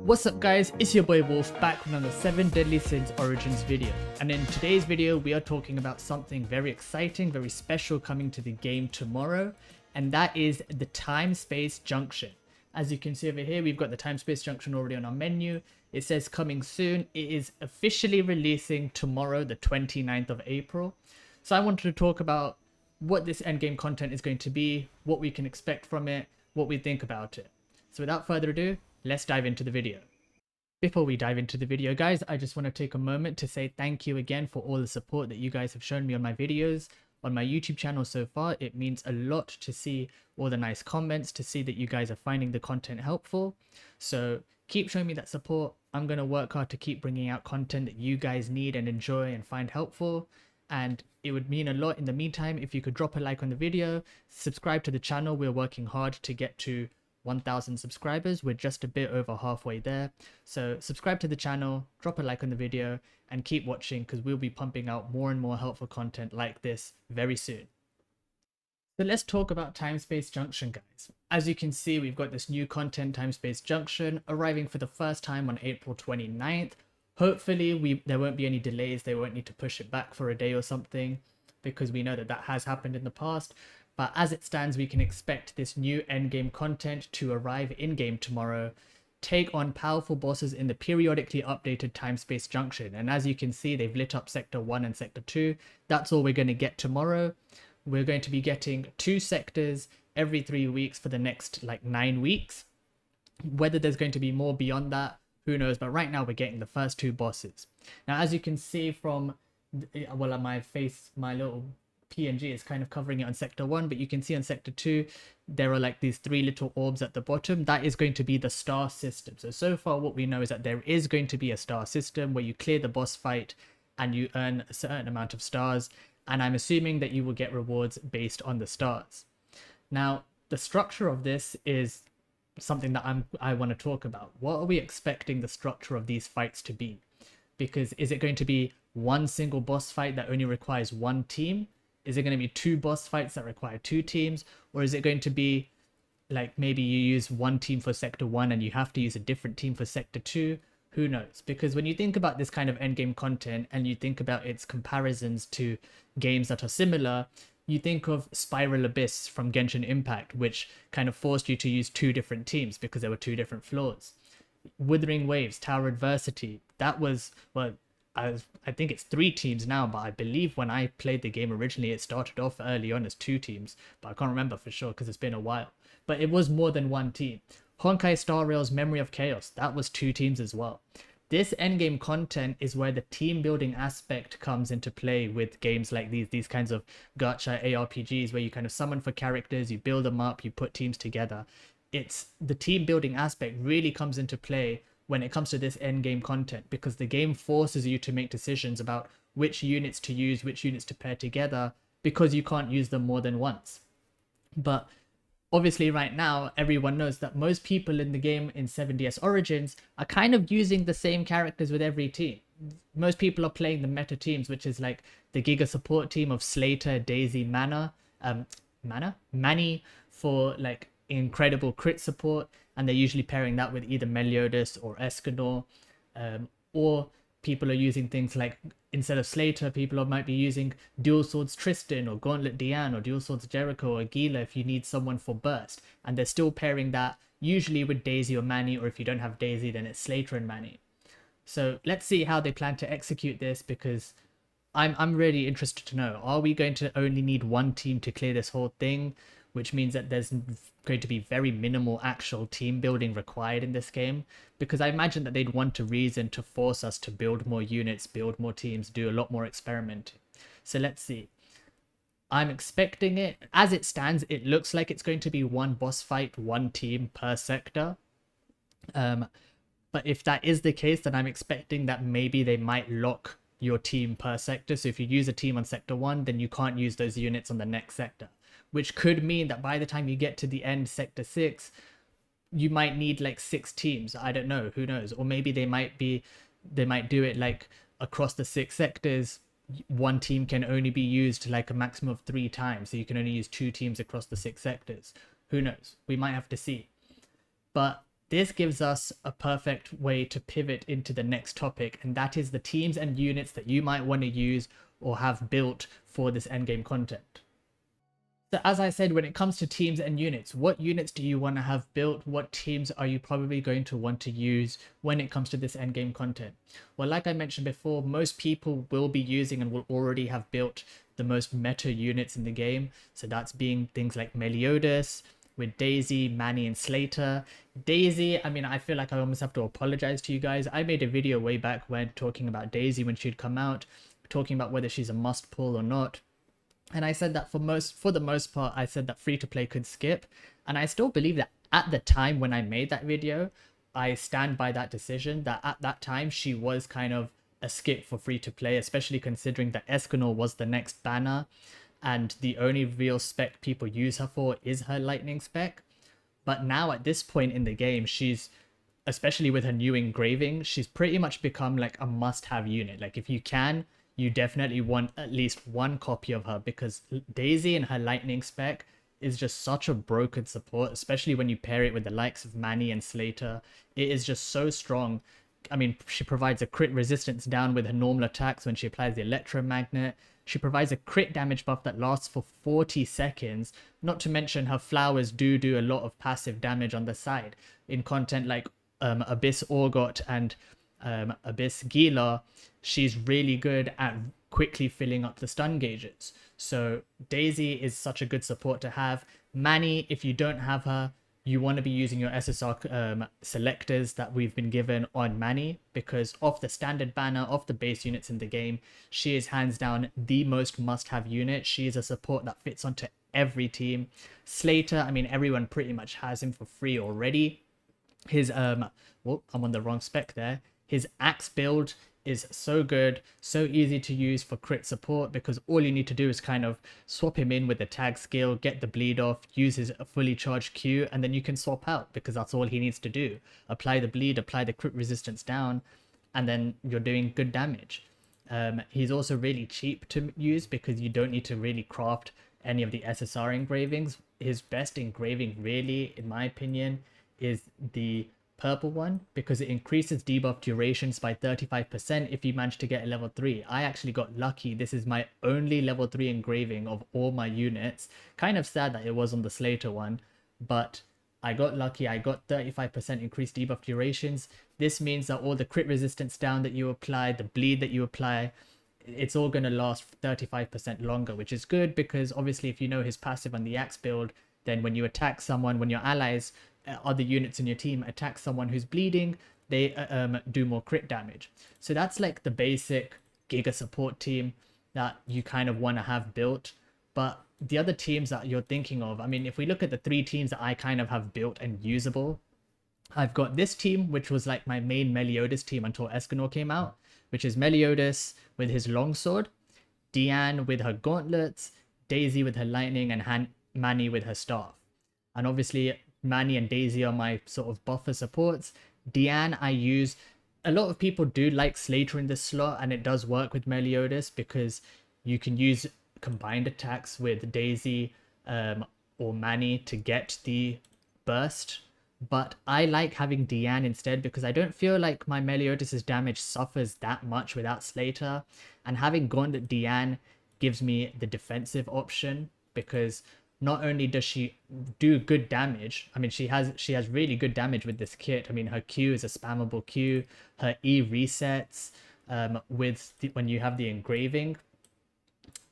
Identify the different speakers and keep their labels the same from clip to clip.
Speaker 1: What's up guys, it's your boy Wolf back with another 7 Deadly Sins Origins video. And in today's video we are talking about something very exciting, very special coming to the game tomorrow. And that is the Timespace Junction. As you can see over here, we've got the Timespace Junction already on our menu. It says coming soon. It is officially releasing tomorrow, the 29th of April. So I wanted to talk about what this endgame content is going to be, what we can expect from it, what we think about it. So without further ado, let's dive into the video. Before we dive into the video, guys, I just want to take a moment to say thank you again for all the support that you guys have shown me on my videos, on my YouTube channel so far. It means a lot to see all the nice comments, to see that you guys are finding the content helpful. So keep showing me that support. I'm going to work hard to keep bringing out content that you guys need and enjoy and find helpful. And it would mean a lot in the meantime if you could drop a like on the video, subscribe to the channel. We're working hard to get to 1,000 subscribers. We're just a bit over halfway there. So subscribe to the channel, drop a like on the video, and keep watching because we'll be pumping out more and more helpful content like this very soon. So let's talk about Timespace Junction, guys. As you can see, we've got this new content, Timespace Junction, arriving for the first time on April 29th. Hopefully there won't be any delays. They won't need to push it back for a day or something, because we know that that has happened in the past. But as it stands, we can expect this new endgame content to arrive in-game tomorrow, take on powerful bosses in the periodically updated Timespace Junction. And as you can see, they've lit up Sector 1 and Sector 2. That's all we're going to get tomorrow. We're going to be getting 2 sectors every 3 weeks for the next 9 weeks. Whether there's going to be more beyond that, who knows? But right now we're getting the first 2 bosses. Now, as you can see from, well, my little PNG is kind of covering it on Sector 1, but you can see on Sector 2 there are these 3 little orbs at the bottom. That is going to be the star system. So far what we know is that there is going to be a star system where you clear the boss fight and you earn a certain amount of stars, and I'm assuming that you will get rewards based on the stars. Now, the structure of this is something that I want to talk about. What are we expecting the structure of these fights to be? Because is it going to be one single boss fight that only requires 1 team? Is it going to be 2 boss fights that require 2 teams? Or is it going to be maybe you use 1 team for Sector 1 and you have to use a different team for Sector 2? Who knows? Because when you think about this kind of endgame content and you think about its comparisons to games that are similar, you think of Spiral Abyss from Genshin Impact, which kind of forced you to use 2 different teams because there were 2 different floors. Wuthering Waves, Tower Adversity, that was, well, I think it's 3 teams now, but I believe when I played the game originally, it started off early on as 2 teams, but I can't remember for sure because it's been a while. But it was more than 1 team. Honkai Star Rail's Memory of Chaos, that was 2 teams as well. This endgame content is where the team building aspect comes into play with games like these kinds of gacha ARPGs where you kind of summon for characters, you build them up, you put teams together. It's the team building aspect really comes into play when it comes to this endgame content, because the game forces you to make decisions about which units to use, which units to pair together, because you can't use them more than once. But obviously right now, everyone knows that most people in the game in 7DS Origins are kind of using the same characters with every team. Most people are playing the meta teams, which is the Giga support team of Slater, Daisy, Manny for incredible crit support, and they're usually pairing that with either Meliodas or Escanor, or people are using things instead of Slater, people might be using Dual Swords Tristan or Gauntlet Diane or Dual Swords Jericho or Gila if you need someone for burst, and they're still pairing that usually with Daisy or Manny, or if you don't have Daisy then it's Slater and Manny. So let's see how they plan to execute this, because I'm really interested to know, are we going to only need 1 team to clear this whole thing, which means that there's going to be very minimal actual team building required in this game? Because I imagine that they'd want a reason to force us to build more units, build more teams, do a lot more experimenting. So let's see. I'm expecting it, as it stands, it looks like it's going to be 1 boss fight, 1 team per sector. But if that is the case, then I'm expecting that maybe they might lock your team per sector. So if you use a team on Sector 1, then you can't use those units on the next sector, which could mean that by the time you get to the end, Sector 6, you might need 6 teams. I don't know, who knows? Or maybe they might do it across the 6 sectors. 1 team can only be used a maximum of 3 times, so you can only use 2 teams across the 6 sectors. Who knows? We might have to see. But this gives us a perfect way to pivot into the next topic, and that is the teams and units that you might want to use or have built for this endgame content. So as I said, when it comes to teams and units, what units do you want to have built? What teams are you probably going to want to use when it comes to this endgame content? Well, like I mentioned before, most people will be using and will already have built the most meta units in the game. So that's being things like Meliodas, with Daisy, Manny, and Slater. Daisy, I mean, I feel like I almost have to apologize to you guys. I made a video way back when talking about Daisy when she'd come out, talking about whether she's a must pull or not. And I said that for the most part, I said that free to play could skip. And I still believe that at the time when I made that video, I stand by that decision, that at that time she was kind of a skip for free to play, especially considering that Escanor was the next banner and the only real spec people use her for is her lightning spec. But now at this point in the game, she's, especially with her new engraving, she's pretty much become like a must-have unit. Like if you can, you definitely want at least one copy of her, because Daisy and her lightning spec is just such a broken support, especially when you pair it with the likes of Manny and Slater. It is just so strong. I mean, she provides a crit resistance down with her normal attacks when she applies the electromagnet. She provides a crit damage buff that lasts for 40 seconds. Not to mention her flowers do a lot of passive damage on the side. In content like Abyss Orgot and Abyss Gila, she's really good at quickly filling up the stun gauges. So Daisy is such a good support to have. Manny, if you don't have her, you want to be using your SSR selectors that we've been given on Manny, because off the standard banner, off the base units in the game, she is hands down the most must-have unit. She is a support that fits onto every team. Slater, I mean, everyone pretty much has him for free already. His, well, I'm on the wrong spec there. His axe build is so good, so easy to use for crit support, because all you need to do is kind of swap him in with the tag skill, get the bleed off, use his fully charged Q, and then you can swap out, because that's all he needs to do. Apply the bleed, apply the crit resistance down, and then you're doing good damage. He's also really cheap to use because you don't need to really craft any of the SSR engravings. His best engraving really, in my opinion, is the purple one, because it increases debuff durations by 35% if you manage to get a level 3. I actually got lucky. This is my only level 3 engraving of all my units. Kind of sad that it was on the Slater one, but I got lucky. I got 35% increased debuff durations. This means that all the crit resistance down that you apply, the bleed that you apply, it's all going to last 35% longer, which is good, because obviously if you know his passive on the axe build, then when you attack someone, when your allies, other units in your team attack someone who's bleeding, they do more crit damage. So that's like the basic Giga support team that you kind of want to have built. But the other teams that you're thinking of, I mean, if we look at the 3 teams that I kind of have built and usable, I've got this team, which was like my main Meliodas team until Escanor came out, which is Meliodas with his longsword, Diane with her gauntlets, Daisy with her lightning, and Manny with her staff. And obviously Manny and Daisy are my sort of buffer supports. Diane I use. A lot of people do like Slater in this slot, and it does work with Meliodas because you can use combined attacks with Daisy or Manny to get the burst. But I like having Diane instead, because I don't feel like my Meliodas' damage suffers that much without Slater. And having Gauntlet Diane gives me the defensive option, because not only does she do good damage, I mean, she has really good damage with this kit. I mean, her Q is a spammable Q. Her E resets when you have the engraving.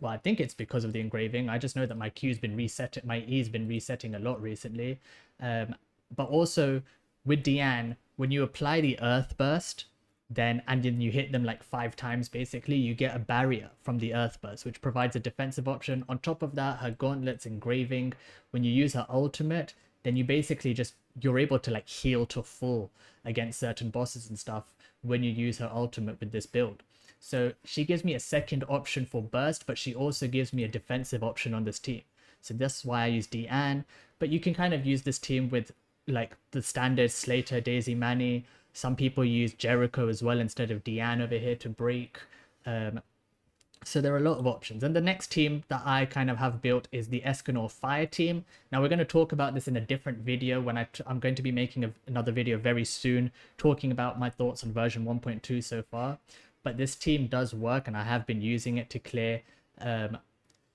Speaker 1: Well, I think it's because of the engraving. I just know that my Q's been reset. My E's been resetting a lot recently. But also with Diane, when you apply the Earth Burst, and then you hit them like 5 times, basically you get a barrier from the Earth Burst, which provides a defensive option. On top of that, her gauntlets engraving, when you use her ultimate, then you basically you're able to like heal to full against certain bosses and stuff when you use her ultimate with this build. So she gives me a second option for burst, but she also gives me a defensive option on this team. So that's why I use Diane. But you can kind of use this team with like the standard Slater, Daisy, Manny. Some people use Jericho as well instead of Diane over here to break. So there are a lot of options. And the next team that I kind of have built is the Escanor Fire team. Now we're going to talk about this in a different video when I'm going to be making another video very soon talking about my thoughts on version 1.2 so far. But this team does work and I have been using it to clear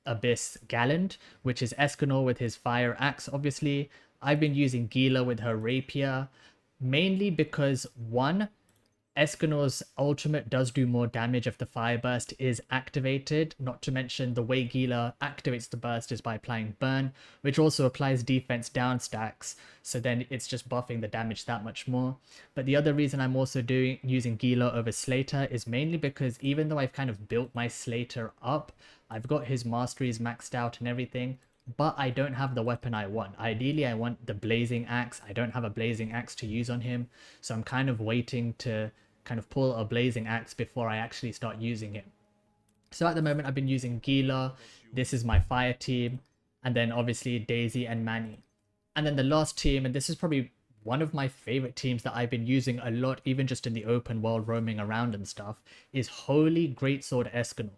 Speaker 1: Abyss Gallant, which is Escanor with his fire axe, obviously. I've been using Gila with her rapier, mainly because one, Escanor's ultimate does do more damage if the fire burst is activated, not to mention the way Gila activates the burst is by applying burn, which also applies defense down stacks, so then it's just buffing the damage that much more. But the other reason I'm also using Gila over Slater is mainly because even though I've kind of built my Slater up, I've got his masteries maxed out and everything, but I don't have the weapon I want. Ideally, I want the blazing axe. I don't have a blazing axe to use on him, so I'm kind of waiting to kind of pull a blazing axe before I actually start using him. So at the moment, I've been using Gila. This is my fire team, and then obviously Daisy and Manny. And then the last team, and this is probably one of my favorite teams that I've been using a lot, even just in the open world, roaming around and stuff, is Holy Greatsword Escanor.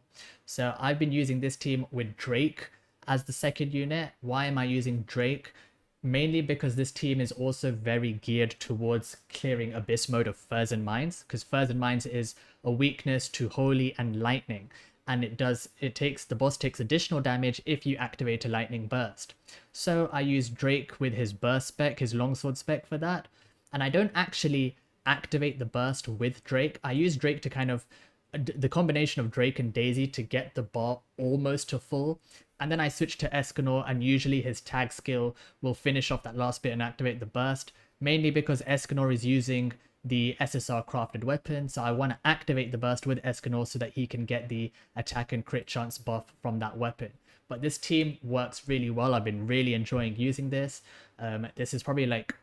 Speaker 1: So I've been using this team with Drake as the second unit. Why am I using Drake? Mainly because this team is also very geared towards clearing Abyss mode of Furs and Mines, because Furs and Mines is a weakness to Holy and Lightning, and the boss takes additional damage if you activate a Lightning Burst. So I use Drake with his burst spec, his longsword spec for that, and I don't actually activate the burst with Drake. I use Drake to kind of the combination of Drake and Daisy to get the bar almost to full, and then I switch to Escanor, and usually his tag skill will finish off that last bit and activate the burst, mainly because Escanor is using the SSR crafted weapon, so I want to activate the burst with Escanor so that he can get the attack and crit chance buff from that weapon. But this team works really well. I've been really enjoying using this. This is probably like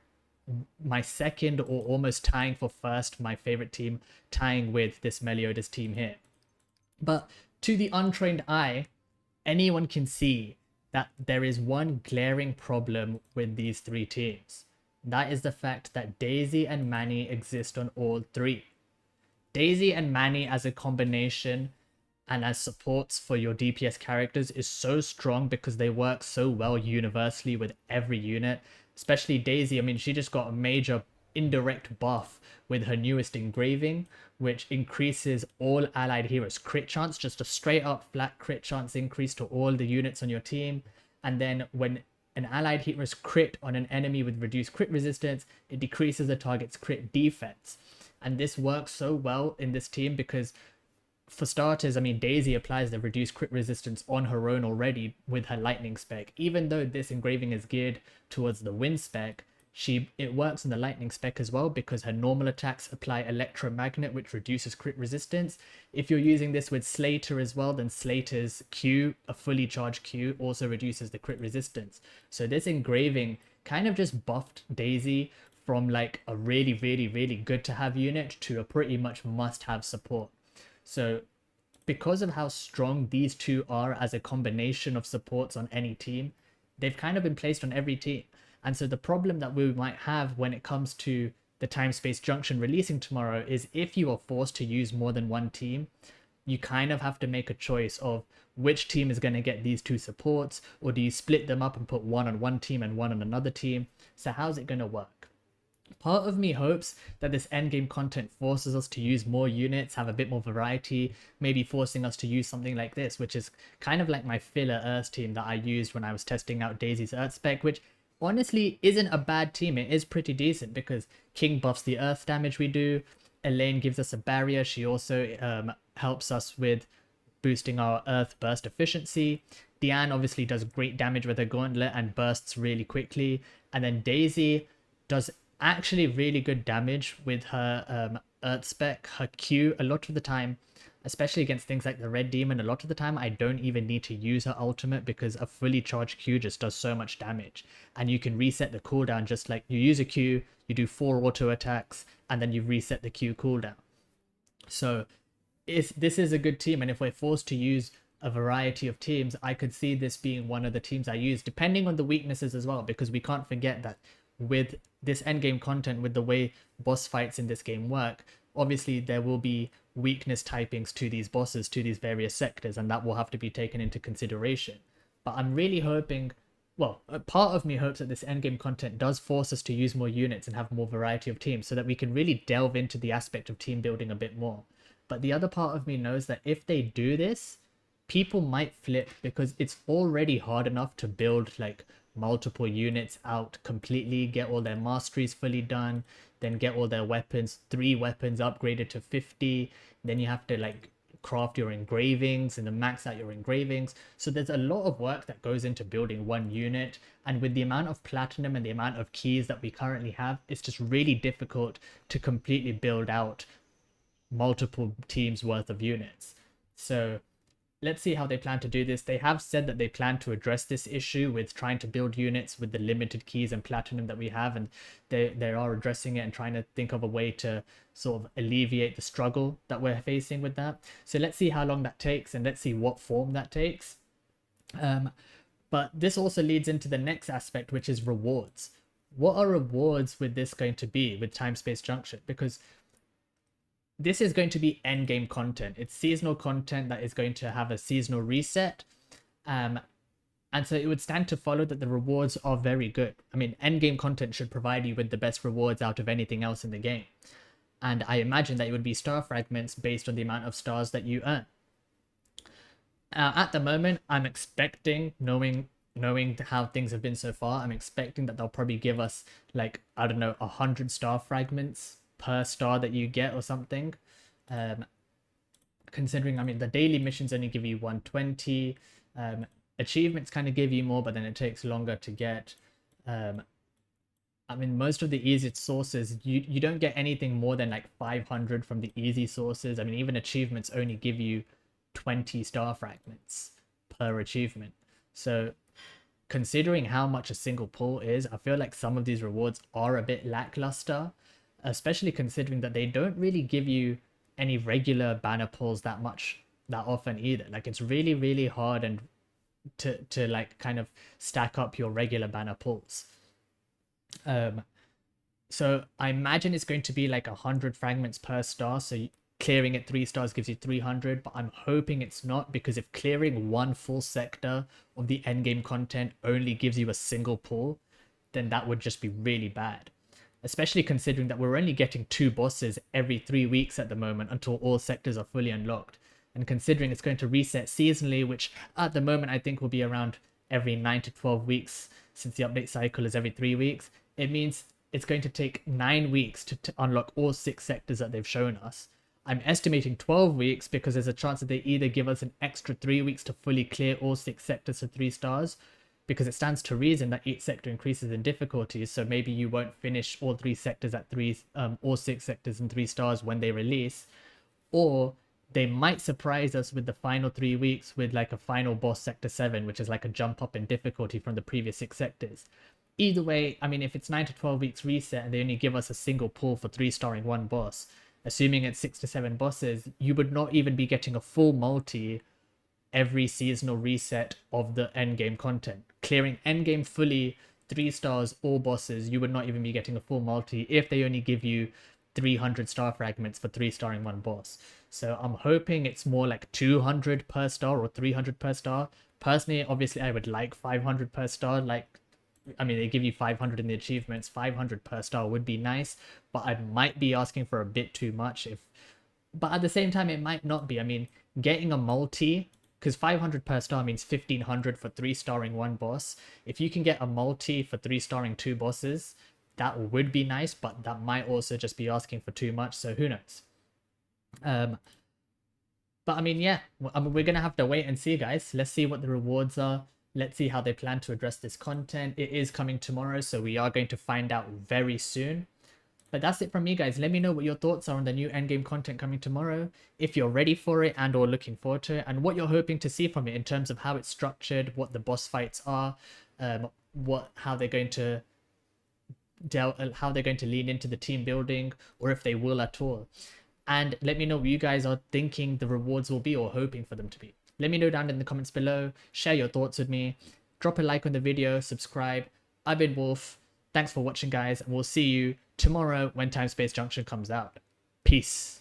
Speaker 1: my second or almost tying for first my favorite team, tying with this Meliodas team here. But to the untrained eye, anyone can see that there is one glaring problem with these three teams. That is the fact that Daisy and Manny exist on all three. Daisy and Manny as a combination and as supports for your DPS characters is so strong because they work so well universally with every unit. Especially Daisy, I mean, she just got a major indirect buff with her newest engraving, which increases all allied heroes' crit chance, just a straight up flat crit chance increase to all the units on your team. And then when an allied hero's crit on an enemy with reduced crit resistance, it decreases the target's crit defense. And this works so well in this team because, for starters, I mean, Daisy applies the reduced crit resistance on her own already with her lightning spec. Even though this engraving is geared towards the wind spec, it works in the lightning spec as well because her normal attacks apply electromagnet, which reduces crit resistance. If you're using this with Slater as well, then Slater's Q, a fully charged Q, also reduces the crit resistance. So this engraving kind of just buffed Daisy from like a really, really, really good to have unit to a pretty much must have support. So because of how strong these two are as a combination of supports on any team, they've kind of been placed on every team. And so the problem that we might have when it comes to the Timespace Junction releasing tomorrow is if you are forced to use more than one team, you kind of have to make a choice of which team is going to get these two supports, or do you split them up and put one on one team and one on another team? So how's it going to work? Part of me hopes that this endgame content forces us to use more units, have a bit more variety, maybe forcing us to use something like this, which is kind of like my filler Earth team that I used when I was testing out Daisy's Earth spec, which honestly isn't a bad team. It is pretty decent because King buffs the Earth damage we do, Elaine gives us a barrier, she also helps us with boosting our Earth burst efficiency. Diane obviously does great damage with her gauntlet and bursts really quickly, and then Daisy does actually really good damage with her Earth spec, her Q. A lot of the time, especially against things like the Red Demon, a lot of the time I don't even need to use her ultimate because a fully charged Q just does so much damage. And you can reset the cooldown just like you use a Q, you do 4 auto attacks, and then you reset the Q cooldown. So this is a good team, and if we're forced to use a variety of teams, I could see this being one of the teams I use, depending on the weaknesses as well, because we can't forget that with this endgame content, with the way boss fights in this game work, obviously there will be weakness typings to these bosses, to these various sectors, and that will have to be taken into consideration. But I'm really hoping, well, a part of me hopes that this endgame content does force us to use more units and have more variety of teams so that we can really delve into the aspect of team building a bit more. But the other part of me knows that if they do this, people might flip, because it's already hard enough to build like multiple units out completely, get all their masteries fully done, then get all their weapons, 3 weapons upgraded to 50, then you have to like craft your engravings and then max out your engravings. So there's a lot of work that goes into building one unit, and with the amount of platinum and the amount of keys that we currently have, it's just really difficult to completely build out multiple teams worth of units. So let's see how they plan to do this. They have said that they plan to address this issue with trying to build units with the limited keys and platinum that we have, and they are addressing it and trying to think of a way to sort of alleviate the struggle that we're facing with that. So let's see how long that takes, and let's see what form that takes. But this also leads into the next aspect, which is rewards. What are rewards with this going to be with Timespace Junction? Because this is going to be endgame content. It's seasonal content that is going to have a seasonal reset. And so it would stand to follow that the rewards are very good. I mean, endgame content should provide you with the best rewards out of anything else in the game. And I imagine that it would be star fragments based on the amount of stars that you earn. At the moment, I'm expecting, knowing how things have been so far, I'm expecting that they'll probably give us like, I don't know, 100 star fragments per star that you get or something. Considering, I mean, the daily missions only give you 120. Achievements kind of give you more, but then it takes longer to get. I mean, most of the easiest sources, you don't get anything more than like 500 from the easy sources. I mean, even achievements only give you 20 star fragments per achievement. So considering how much a single pull is, I feel like some of these rewards are a bit lackluster, especially considering that they don't really give you any regular banner pulls that often either. Like, it's really, really hard and to like kind of stack up your regular banner pulls. So I imagine it's going to be like 100 fragments per star, so clearing it 3 stars gives you 300, but I'm hoping it's not, because if clearing one full sector of the endgame content only gives you a single pull, then that would just be really bad. Especially considering that we're only getting 2 bosses every 3 weeks at the moment until all sectors are fully unlocked. And considering it's going to reset seasonally, which at the moment I think will be around every 9 to 12 weeks, since the update cycle is every 3 weeks, it means it's going to take 9 weeks to unlock all 6 sectors that they've shown us. I'm estimating 12 weeks because there's a chance that they either give us an extra 3 weeks to fully clear all 6 sectors to 3 stars, because it stands to reason that each sector increases in difficulty, so maybe you won't finish all 3 sectors at all 6 sectors in 3 stars when they release, or they might surprise us with the final 3 weeks with like a final boss sector 7, which is like a jump up in difficulty from the previous 6 sectors. Either way, I mean, if it's 9 to 12 weeks reset and they only give us a single pull for 3-starring one boss, assuming it's 6 to 7 bosses, you would not even be getting a full multi every seasonal reset of the endgame content. Clearing endgame fully 3 stars all bosses, you would not even be getting a full multi if they only give you 300 star fragments for 3-starring one boss. So I'm hoping it's more like 200 per star or 300 per star. Personally, obviously I would like 500 per star. Like, I mean, they give you 500 in the achievements, 500 per star would be nice, but I might be asking for a bit too much. But at the same time, it might not be. I mean, getting a multi, because 500 per star means 1500 for 3-starring one boss. If you can get a multi for 3-starring 2 bosses, that would be nice, but that might also just be asking for too much, so who knows. But I mean, yeah, we're gonna have to wait and see, guys. Let's see what the rewards are. Let's see how they plan to address this content. It is coming tomorrow, so we are going to find out very soon. But that's it from me, guys. Let me know what your thoughts are on the new endgame content coming tomorrow, if you're ready for it and or looking forward to it, and what you're hoping to see from it in terms of how it's structured, what the boss fights are, how they're going to lean into the team building, or if they will at all. And let me know what you guys are thinking the rewards will be or hoping for them to be. Let me know down in the comments below. Share your thoughts with me. Drop a like on the video. Subscribe. I've been Wolf. Thanks for watching, guys. And we'll see you tomorrow when Timespace Junction comes out. Peace.